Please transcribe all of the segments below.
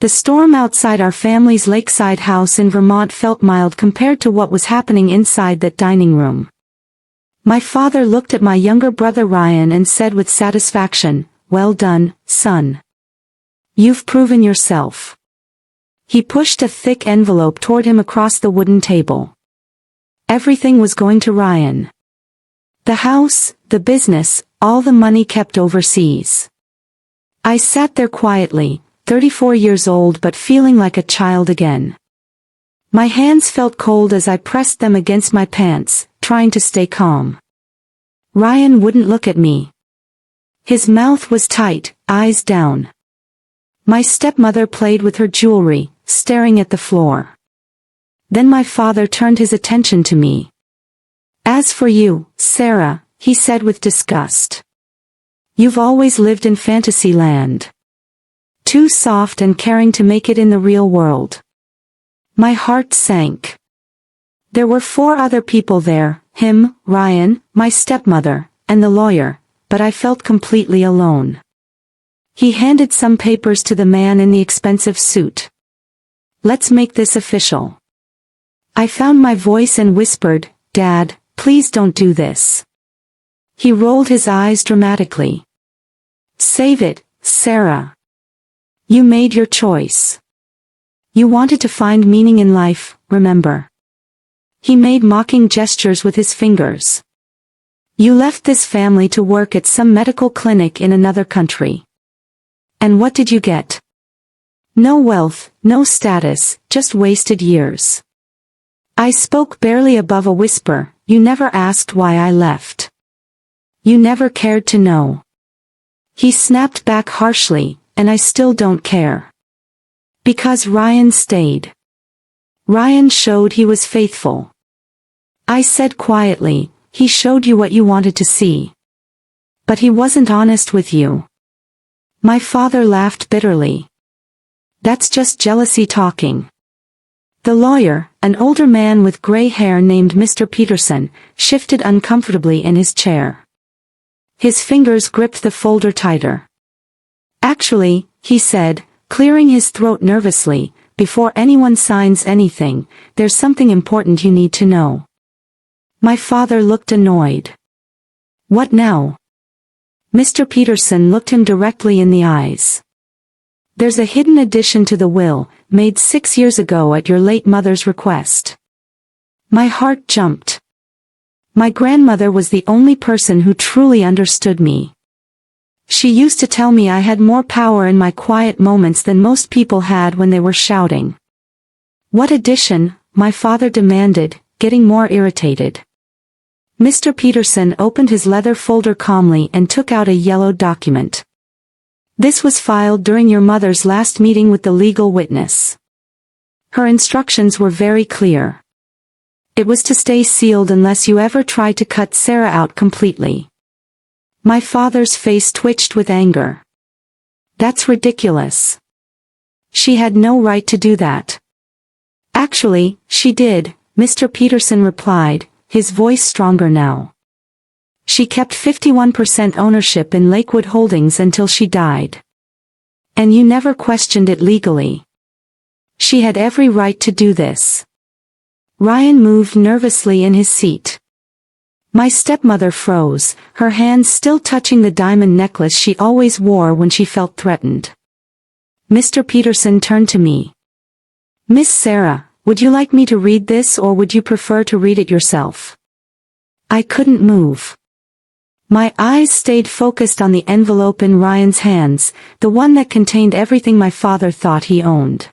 The storm outside our family's lakeside house in Vermont felt mild compared to what was happening inside that dining room. My father looked at my younger brother Ryan and said with satisfaction, "Well done, son. You've proven yourself." He pushed a thick envelope toward him across the wooden table. Everything was going to Ryan. The house, the business, all the money kept overseas. I sat there quietly, 34 years old but feeling like a child again. My hands felt cold as I pressed them against my pants, trying to stay calm. Ryan wouldn't look at me. His mouth was tight, eyes down. My stepmother played with her jewelry, staring at the floor. Then my father turned his attention to me. "As for you, Sarah," he said with disgust. "You've always lived in fantasy land. Too soft and caring to make it in the real world." My heart sank. There were 4 other people there, him, Ryan, my stepmother, and the lawyer, but I felt completely alone. He handed some papers to the man in the expensive suit. "Let's make this official." I found my voice and whispered, "Dad, please don't do this." He rolled his eyes dramatically. "Save it, Sarah. You made your choice. You wanted to find meaning in life, remember?" He made mocking gestures with his fingers. "You left this family to work at some medical clinic in another country. And what did you get? No wealth, no status, just wasted years." I spoke barely above a whisper, "You never asked why I left. You never cared to know." He snapped back harshly, "And I still don't care. Because Ryan stayed. Ryan showed he was faithful." I said quietly, "He showed you what you wanted to see. But he wasn't honest with you." My father laughed bitterly. "That's just jealousy talking." The lawyer, an older man with gray hair named Mr. Peterson, shifted uncomfortably in his chair. His fingers gripped the folder tighter. "Actually," he said, clearing his throat nervously, "before anyone signs anything, there's something important you need to know." My father looked annoyed. "What now?" Mr. Peterson looked him directly in the eyes. "There's a hidden addition to the will, made 6 years ago at your late mother's request." My heart jumped. My grandmother was the only person who truly understood me. She used to tell me I had more power in my quiet moments than most people had when they were shouting. "What addition?" my father demanded, getting more irritated. Mr. Peterson opened his leather folder calmly and took out a yellow document. "This was filed during your mother's last meeting with the legal witness. Her instructions were very clear. It was to stay sealed unless you ever tried to cut Sarah out completely." My father's face twitched with anger. "That's ridiculous. She had no right to do that." "Actually, she did," Mr. Peterson replied, his voice stronger now. "She kept 51% ownership in Lakewood Holdings until she died. And you never questioned it legally. She had every right to do this." Ryan moved nervously in his seat. My stepmother froze, her hands still touching the diamond necklace she always wore when she felt threatened. Mr. Peterson turned to me. "Miss Sarah, would you like me to read this or would you prefer to read it yourself?" I couldn't move. My eyes stayed focused on the envelope in Ryan's hands, the one that contained everything my father thought he owned.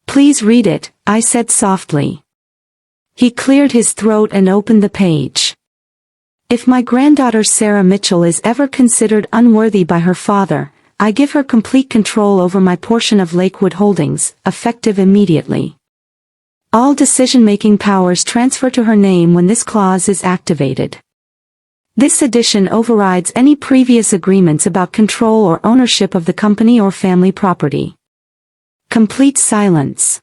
"Please read it," I said softly. He cleared his throat and opened the page. "If my granddaughter Sarah Mitchell is ever considered unworthy by her father, I give her complete control over my portion of Lakewood Holdings, effective immediately. All decision-making powers transfer to her name when this clause is activated. This addition overrides any previous agreements about control or ownership of the company or family property." Complete silence.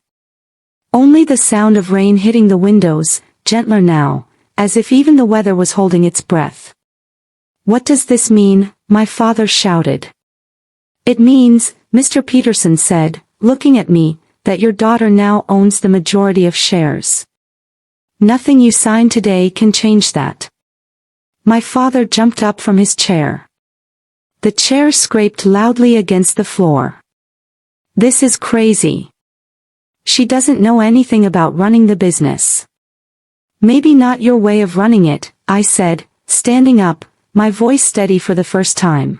Only the sound of rain hitting the windows, gentler now, as if even the weather was holding its breath. "What does this mean?" my father shouted. "It means," Mr. Peterson said, looking at me, that your daughter now owns the majority of shares. Nothing you sign today can change that. My father jumped up from his chair. The chair scraped loudly against the floor. This is crazy. She doesn't know anything about running the business. Maybe not your way of running it, I said, standing up, my voice steady for the first time.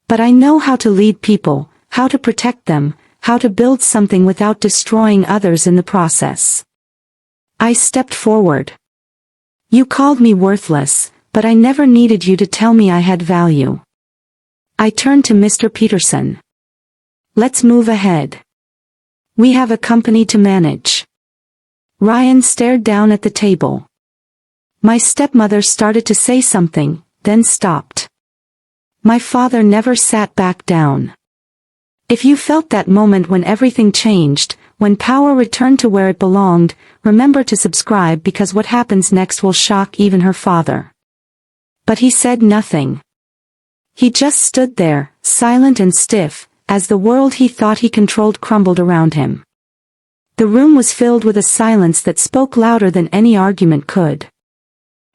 But I know how to lead people, how to protect them, how to build something without destroying others in the process. I stepped forward. You called me worthless, but I never needed you to tell me I had value. I turned to Mr. Peterson. Let's move ahead. We have a company to manage. Ryan stared down at the table. My stepmother started to say something, then stopped. My father never sat back down. If you felt that moment when everything changed, when power returned to where it belonged, remember to subscribe because what happens next will shock even her father. But he said nothing. He just stood there, silent and stiff, as the world he thought he controlled crumbled around him. The room was filled with a silence that spoke louder than any argument could.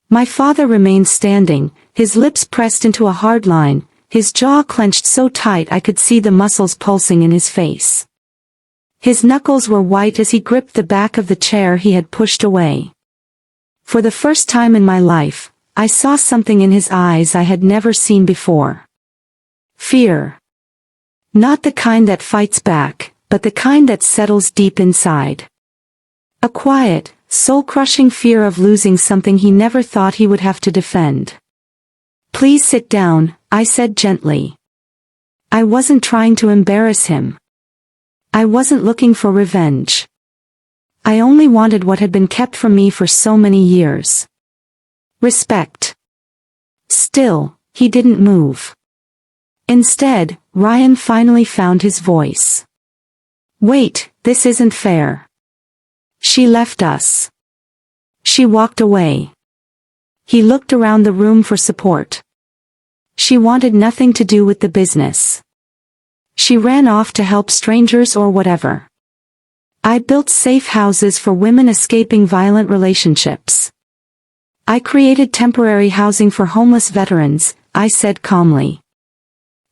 My father remained standing, his lips pressed into a hard line, his jaw clenched so tight I could see the muscles pulsing in his face. His knuckles were white as he gripped the back of the chair he had pushed away. For the first time in my life, I saw something in his eyes I had never seen before. Fear. Not the kind that fights back, but the kind that settles deep inside. A quiet, soul-crushing fear of losing something he never thought he would have to defend. Please sit down, I said gently. I wasn't trying to embarrass him. I wasn't looking for revenge. I only wanted what had been kept from me for so many years. Respect. Still, he didn't move. Instead, Ryan finally found his voice. Wait, this isn't fair. She left us. She walked away. He looked around the room for support. She wanted nothing to do with the business. She ran off to help strangers or whatever. I built safe houses for women escaping violent relationships. I created temporary housing for homeless veterans, I said calmly.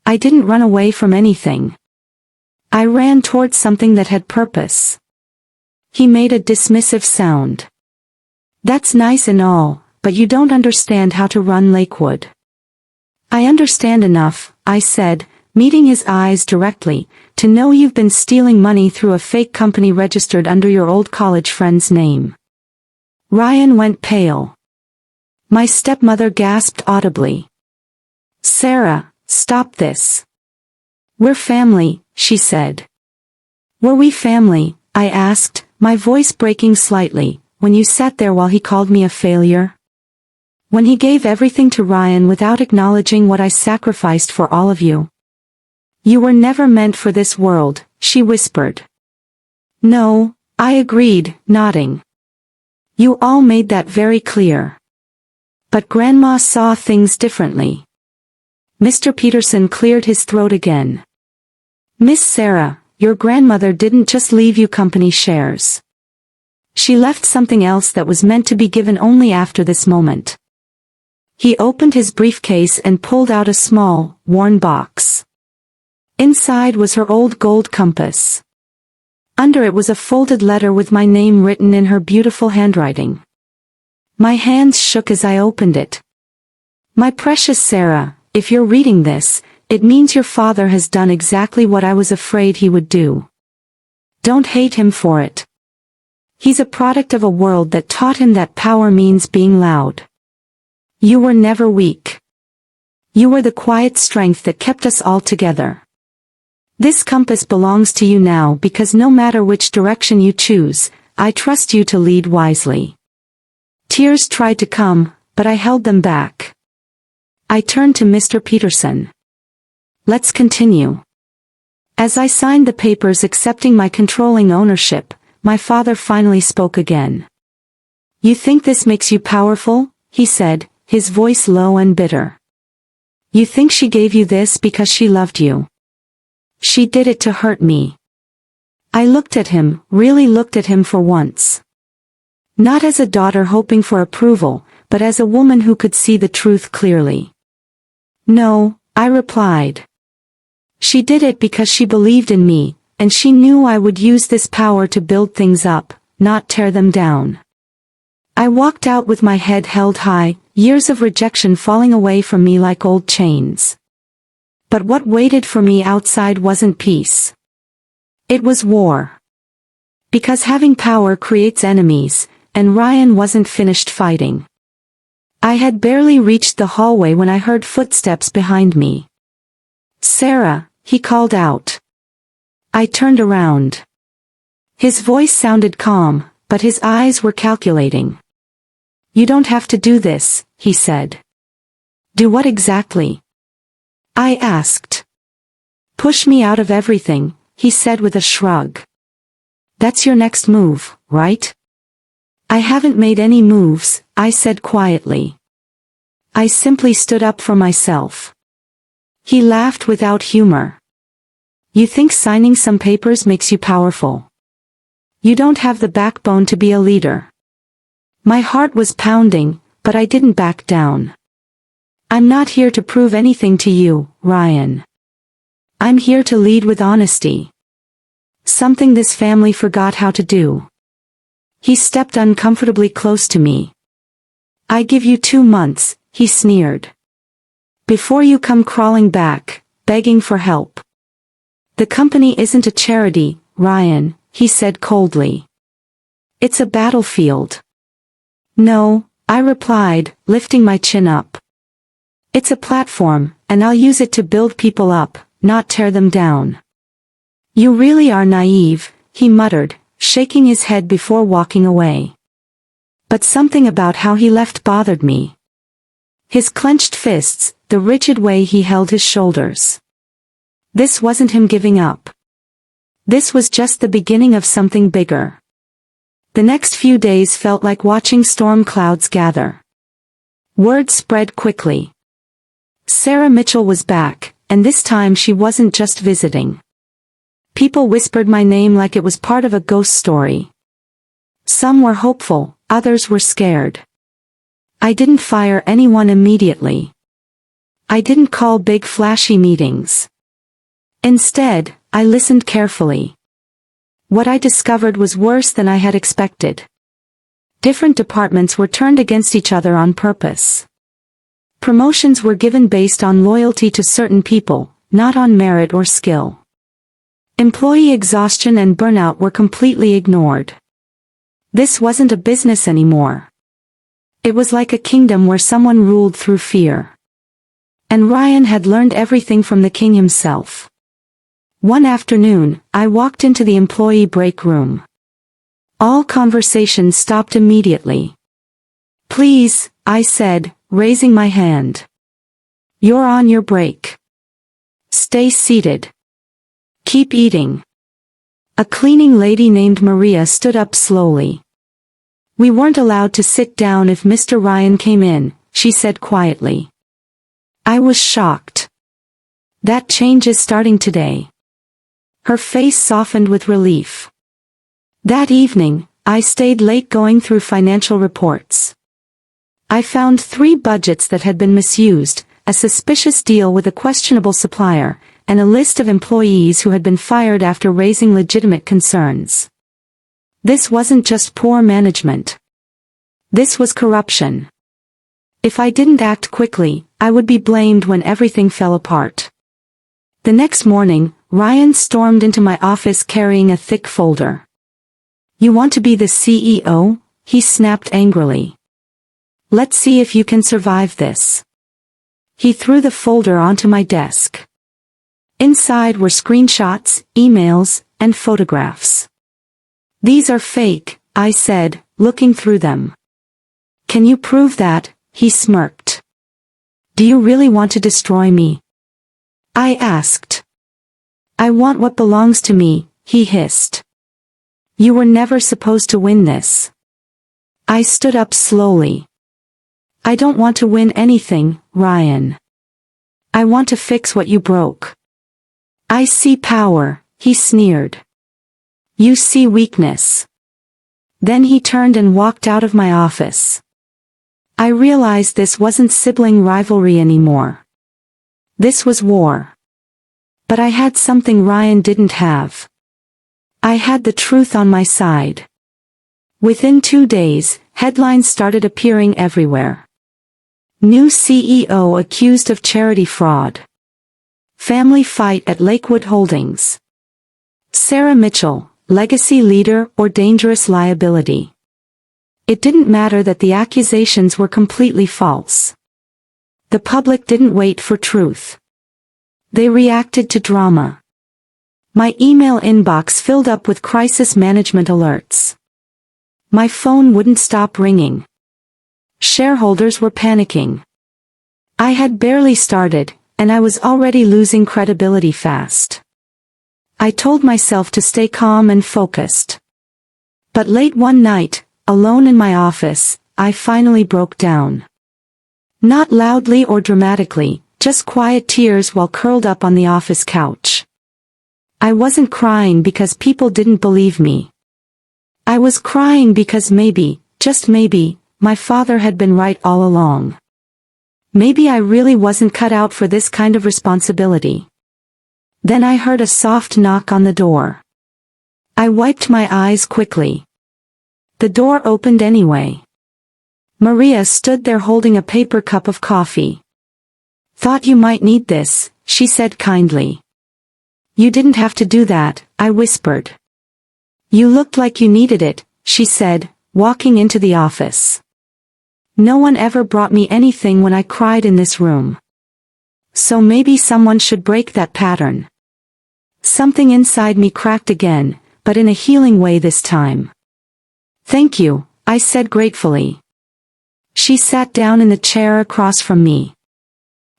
I didn't run away from anything. I ran towards something that had purpose. He made a dismissive sound. That's nice and all, but you don't understand how to run Lakewood. I understand enough, I said, meeting his eyes directly, to know you've been stealing money through a fake company registered under your old college friend's name. Ryan went pale. My stepmother gasped audibly. Sarah, stop this. We're family, she said. Were we family, I asked, my voice breaking slightly, when you sat there while he called me a failure? When he gave everything to Ryan without acknowledging what I sacrificed for all of you? You were never meant for this world, she whispered. No, I agreed, nodding. You all made that very clear. But Grandma saw things differently. Mr. Peterson cleared his throat again. Miss Sarah, your grandmother didn't just leave you company shares. She left something else that was meant to be given only after this moment. He opened his briefcase and pulled out a small, worn box. Inside was her old gold compass. Under it was a folded letter with my name written in her beautiful handwriting. My hands shook as I opened it. My precious Sarah, if you're reading this, it means your father has done exactly what I was afraid he would do. Don't hate him for it. He's a product of a world that taught him that power means being loud. You were never weak. You were the quiet strength that kept us all together. This compass belongs to you now because no matter which direction you choose, I trust you to lead wisely. Tears tried to come, but I held them back. I turned to Mr. Peterson. Let's continue. As I signed the papers accepting my controlling ownership, my father finally spoke again. You think this makes you powerful? He said, his voice low and bitter. You think she gave you this because she loved you? She did it to hurt me. I looked at him, really looked at him for once. Not as a daughter hoping for approval, but as a woman who could see the truth clearly. No, I replied. She did it because she believed in me, and she knew I would use this power to build things up, not tear them down. I walked out with my head held high, years of rejection falling away from me like old chains. But what waited for me outside wasn't peace. It was war. Because having power creates enemies, and Ryan wasn't finished fighting. I had barely reached the hallway when I heard footsteps behind me. "Sarah," he called out. I turned around. His voice sounded calm, but his eyes were calculating. "You don't have to do this," he said. "Do what exactly?" I asked. "Push me out of everything," he said with a shrug. "That's your next move, right?" "I haven't made any moves," I said quietly. "I simply stood up for myself." He laughed without humor. "You think signing some papers makes you powerful? You don't have the backbone to be a leader." My heart was pounding, but I didn't back down. "I'm not here to prove anything to you, Ryan. I'm here to lead with honesty. Something this family forgot how to do." He stepped uncomfortably close to me. "I give you 2 months," he sneered. "Before you come crawling back, begging for help." "The company isn't a charity, Ryan," he said coldly. "It's a battlefield." "No," I replied, lifting my chin up. "It's a platform, and I'll use it to build people up, not tear them down." "You really are naive," he muttered, shaking his head before walking away. But something about how he left bothered me. His clenched fists, the rigid way he held his shoulders. This wasn't him giving up. This was just the beginning of something bigger. The next few days felt like watching storm clouds gather. Word spread quickly. Sarah Mitchell was back, and this time she wasn't just visiting. People whispered my name like it was part of a ghost story. Some were hopeful, others were scared. I didn't fire anyone immediately. I didn't call big flashy meetings. Instead, I listened carefully. What I discovered was worse than I had expected. Different departments were turned against each other on purpose. Promotions were given based on loyalty to certain people, not on merit or skill. Employee exhaustion and burnout were completely ignored. This wasn't a business anymore. It was like a kingdom where someone ruled through fear. And Ryan had learned everything from the king himself. One afternoon, I walked into the employee break room. All conversations stopped immediately. "Please," I said, raising my hand. "You're on your break. Stay seated. Keep eating." A cleaning lady named Maria stood up slowly. "We weren't allowed to sit down if Mr. Ryan came in," she said quietly. I was shocked. "That change is starting today." Her face softened with relief. That evening, I stayed late going through financial reports. I found 3 budgets that had been misused, a suspicious deal with a questionable supplier, and a list of employees who had been fired after raising legitimate concerns. This wasn't just poor management. This was corruption. If I didn't act quickly, I would be blamed when everything fell apart. The next morning, Ryan stormed into my office carrying a thick folder. "You want to be the CEO?" he snapped angrily. "Let's see if you can survive this." He threw the folder onto my desk. Inside were screenshots, emails, and photographs. "These are fake," I said, looking through them. "Can you prove that?" he smirked. "Do you really want to destroy me?" I asked. "I want what belongs to me," he hissed. "You were never supposed to win this." I stood up slowly. "I don't want to win anything, Ryan. I want to fix what you broke." "I see power," he sneered. You see weakness. Then he turned and walked out of my office. I realized this wasn't sibling rivalry anymore. This was war. But I had something Ryan didn't have. I had the truth on my side. Within 2 days, headlines started appearing everywhere. New CEO accused of charity fraud. Family fight at Lakewood Holdings. Sarah Mitchell, legacy leader or dangerous liability. It didn't matter that the accusations were completely false. The public didn't wait for truth. They reacted to drama. My email inbox filled up with crisis management alerts. My phone wouldn't stop ringing. Shareholders were panicking. I had barely started, and I was already losing credibility fast. I told myself to stay calm and focused. But late one night, alone in my office, I finally broke down. Not loudly or dramatically, just quiet tears while curled up on the office couch. I wasn't crying because people didn't believe me. I was crying because maybe, just maybe, my father had been right all along. Maybe I really wasn't cut out for this kind of responsibility. Then I heard a soft knock on the door. I wiped my eyes quickly. The door opened anyway. Maria stood there holding a paper cup of coffee. "Thought you might need this," she said kindly. "You didn't have to do that," I whispered. "You looked like you needed it," she said, walking into the office. No one ever brought me anything when I cried in this room. So maybe someone should break that pattern. Something inside me cracked again, but in a healing way this time. "Thank you," I said gratefully. She sat down in the chair across from me.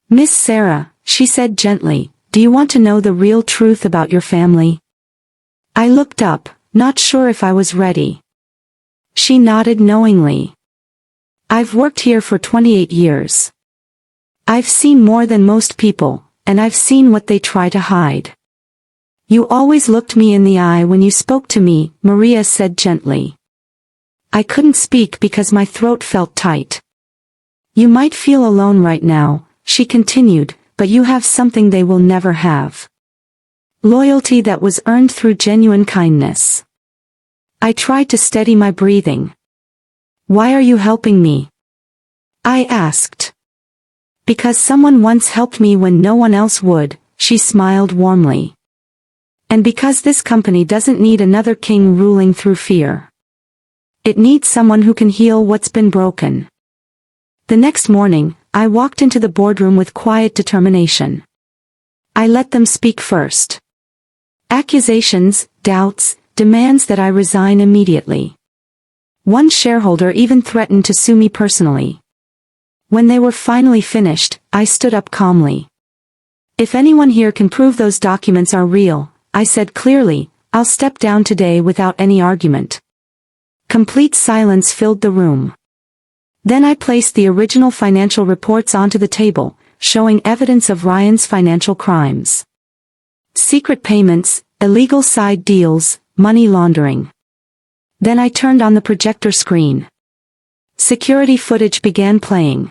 "Miss Sarah," she said gently, "do you want to know the real truth about your family?" I looked up, not sure if I was ready. She nodded knowingly. "I've worked here for 28 years. I've seen more than most people, and I've seen what they try to hide." "You always looked me in the eye when you spoke to me," Maria said gently. I couldn't speak because my throat felt tight. "You might feel alone right now," she continued, "but you have something they will never have. Loyalty that was earned through genuine kindness." I tried to steady my breathing. "Why are you helping me?" I asked. "Because someone once helped me when no one else would," she smiled warmly. "And because this company doesn't need another king ruling through fear. It needs someone who can heal what's been broken." The next morning, I walked into the boardroom with quiet determination. I let them speak first. Accusations, doubts, demands that I resign immediately. One shareholder even threatened to sue me personally. When they were finally finished, I stood up calmly. "If anyone here can prove those documents are real," I said clearly, "I'll step down today without any argument." Complete silence filled the room. Then I placed the original financial reports onto the table, showing evidence of Ryan's financial crimes. Secret payments, illegal side deals, money laundering. Then I turned on the projector screen. Security footage began playing.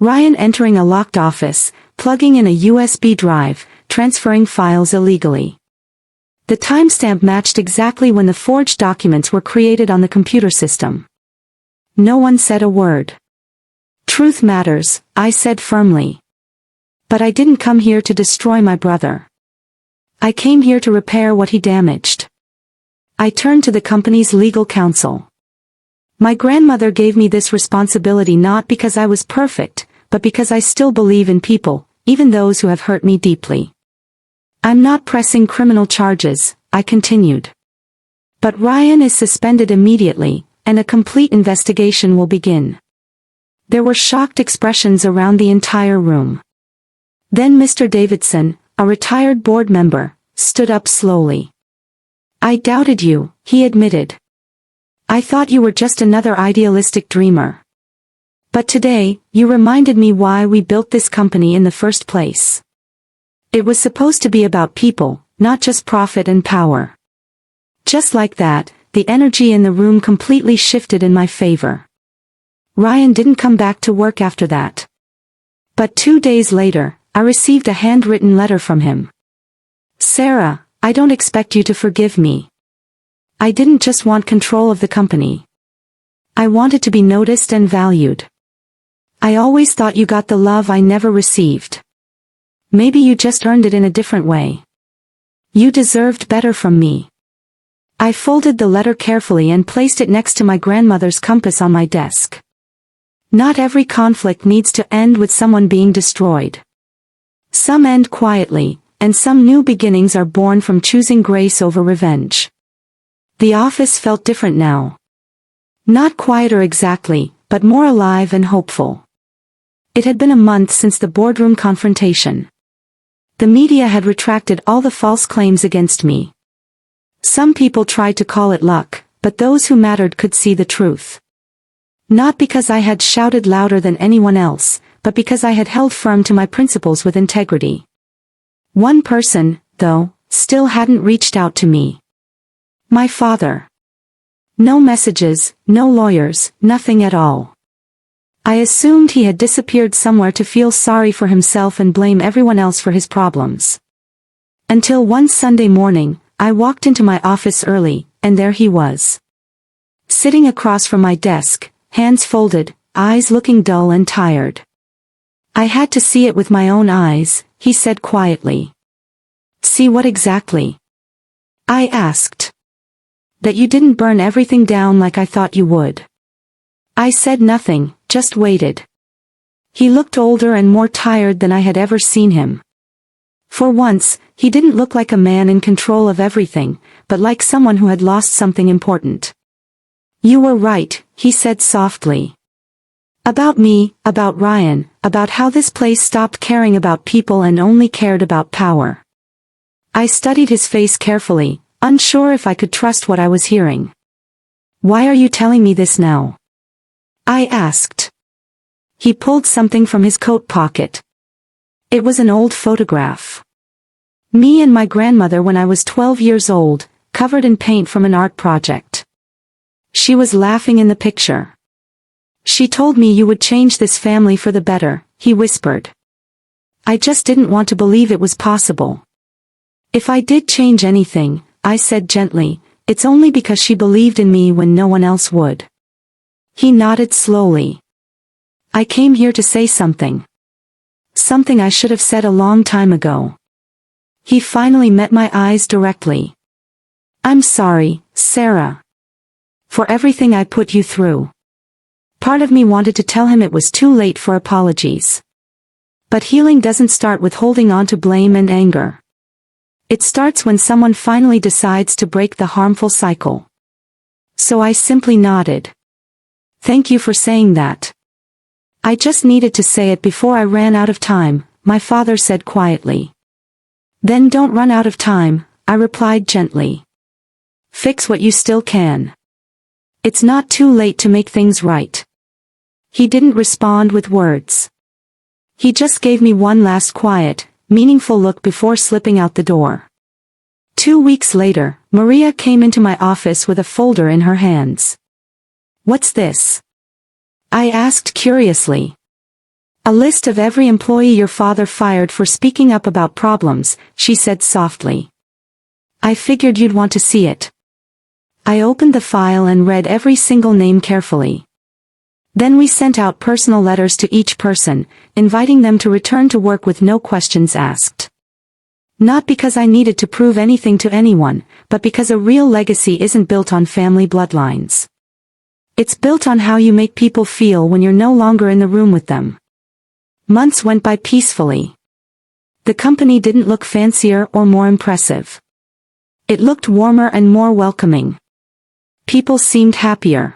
Ryan entering a locked office, plugging in a USB drive, transferring files illegally. The timestamp matched exactly when the forged documents were created on the computer system. No one said a word. "Truth matters," I said firmly. "But I didn't come here to destroy my brother. I came here to repair what he damaged." I turned to the company's legal counsel. "My grandmother gave me this responsibility not because I was perfect, but because I still believe in people, even those who have hurt me deeply. I'm not pressing criminal charges," I continued. "But Ryan is suspended immediately, and a complete investigation will begin." There were shocked expressions around the entire room. Then Mr. Davidson, a retired board member, stood up slowly. "I doubted you," he admitted. "I thought you were just another idealistic dreamer. But today, you reminded me why we built this company in the first place. It was supposed to be about people, not just profit and power. Just like that, the energy in the room completely shifted in my favor. Ryan didn't come back to work after that. But 2 days later, I received a handwritten letter from him. "Sarah, I don't expect you to forgive me. I didn't just want control of the company. I wanted to be noticed and valued. I always thought you got the love I never received. Maybe you just earned it in a different way. You deserved better from me." I folded the letter carefully and placed it next to my grandmother's compass on my desk. Not every conflict needs to end with someone being destroyed. Some end quietly, and some new beginnings are born from choosing grace over revenge. The office felt different now. Not quieter exactly, but more alive and hopeful. It had been a month since the boardroom confrontation. The media had retracted all the false claims against me. Some people tried to call it luck, but those who mattered could see the truth. Not because I had shouted louder than anyone else, but because I had held firm to my principles with integrity. One person, though, still hadn't reached out to me. My father. No messages, no lawyers, nothing at all. I assumed he had disappeared somewhere to feel sorry for himself and blame everyone else for his problems. Until one Sunday morning, I walked into my office early, and there he was. Sitting across from my desk, hands folded, eyes looking dull and tired. "I had to see it with my own eyes," he said quietly. "See what exactly?" I asked. "That you didn't burn everything down like I thought you would." I said nothing, just waited. He looked older and more tired than I had ever seen him. For once, he didn't look like a man in control of everything, but like someone who had lost something important. "You were right," he said softly. "About me, about Ryan, about how this place stopped caring about people and only cared about power." I studied his face carefully, unsure if I could trust what I was hearing. "Why are you telling me this now?" I asked. He pulled something from his coat pocket. It was an old photograph. Me and my grandmother when I was 12 years old, covered in paint from an art project. She was laughing in the picture. "She told me you would change this family for the better," he whispered. I just didn't want to believe it was possible. "If I did change anything," I said gently, "it's only because she believed in me when no one else would." He nodded slowly. "I came here to say something. Something I should have said a long time ago." He finally met my eyes directly. "I'm sorry, Sarah. For everything I put you through." Part of me wanted to tell him it was too late for apologies. But healing doesn't start with holding on to blame and anger. It starts when someone finally decides to break the harmful cycle. So I simply nodded. "Thank you for saying that. I just needed to say it before I ran out of time," my father said quietly. "Then don't run out of time," I replied gently. "Fix what you still can. It's not too late to make things right." He didn't respond with words. He just gave me one last quiet, meaningful look before slipping out the door. 2 weeks later, Maria came into my office with a folder in her hands. "What's this?" I asked curiously. "A list of every employee your father fired for speaking up about problems," she said softly. "I figured you'd want to see it." I opened the file and read every single name carefully. Then we sent out personal letters to each person, inviting them to return to work with no questions asked. Not because I needed to prove anything to anyone, but because a real legacy isn't built on family bloodlines. It's built on how you make people feel when you're no longer in the room with them. Months went by peacefully. The company didn't look fancier or more impressive. It looked warmer and more welcoming. People seemed happier.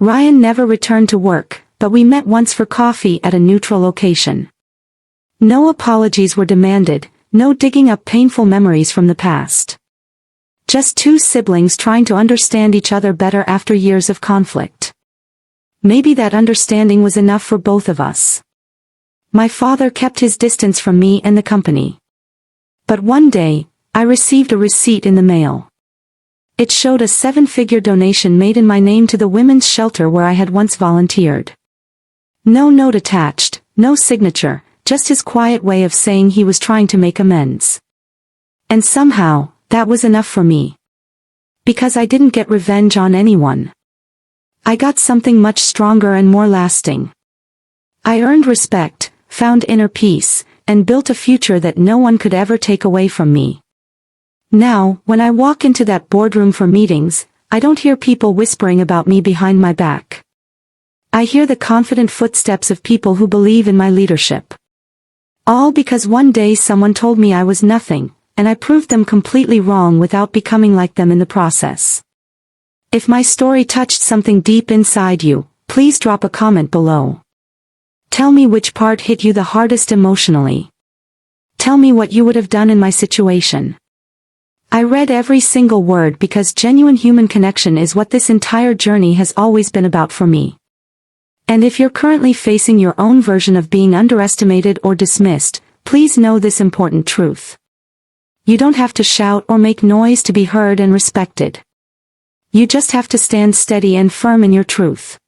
Ryan never returned to work, but we met once for coffee at a neutral location. No apologies were demanded, no digging up painful memories from the past. Just two siblings trying to understand each other better after years of conflict. Maybe that understanding was enough for both of us. My father kept his distance from me and the company. But one day, I received a receipt in the mail. It showed a 7-figure donation made in my name to the women's shelter where I had once volunteered. No note attached, no signature, just his quiet way of saying he was trying to make amends. And somehow, that was enough for me. Because I didn't get revenge on anyone. I got something much stronger and more lasting. I earned respect, found inner peace, and built a future that no one could ever take away from me. Now, when I walk into that boardroom for meetings, I don't hear people whispering about me behind my back. I hear the confident footsteps of people who believe in my leadership. All because one day someone told me I was nothing, and I proved them completely wrong without becoming like them in the process. If my story touched something deep inside you, please drop a comment below. Tell me which part hit you the hardest emotionally. Tell me what you would have done in my situation. I read every single word because genuine human connection is what this entire journey has always been about for me. And if you're currently facing your own version of being underestimated or dismissed, please know this important truth. You don't have to shout or make noise to be heard and respected. You just have to stand steady and firm in your truth.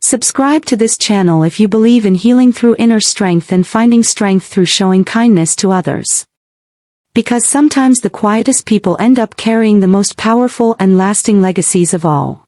Subscribe to this channel if you believe in healing through inner strength and finding strength through showing kindness to others. Because sometimes the quietest people end up carrying the most powerful and lasting legacies of all.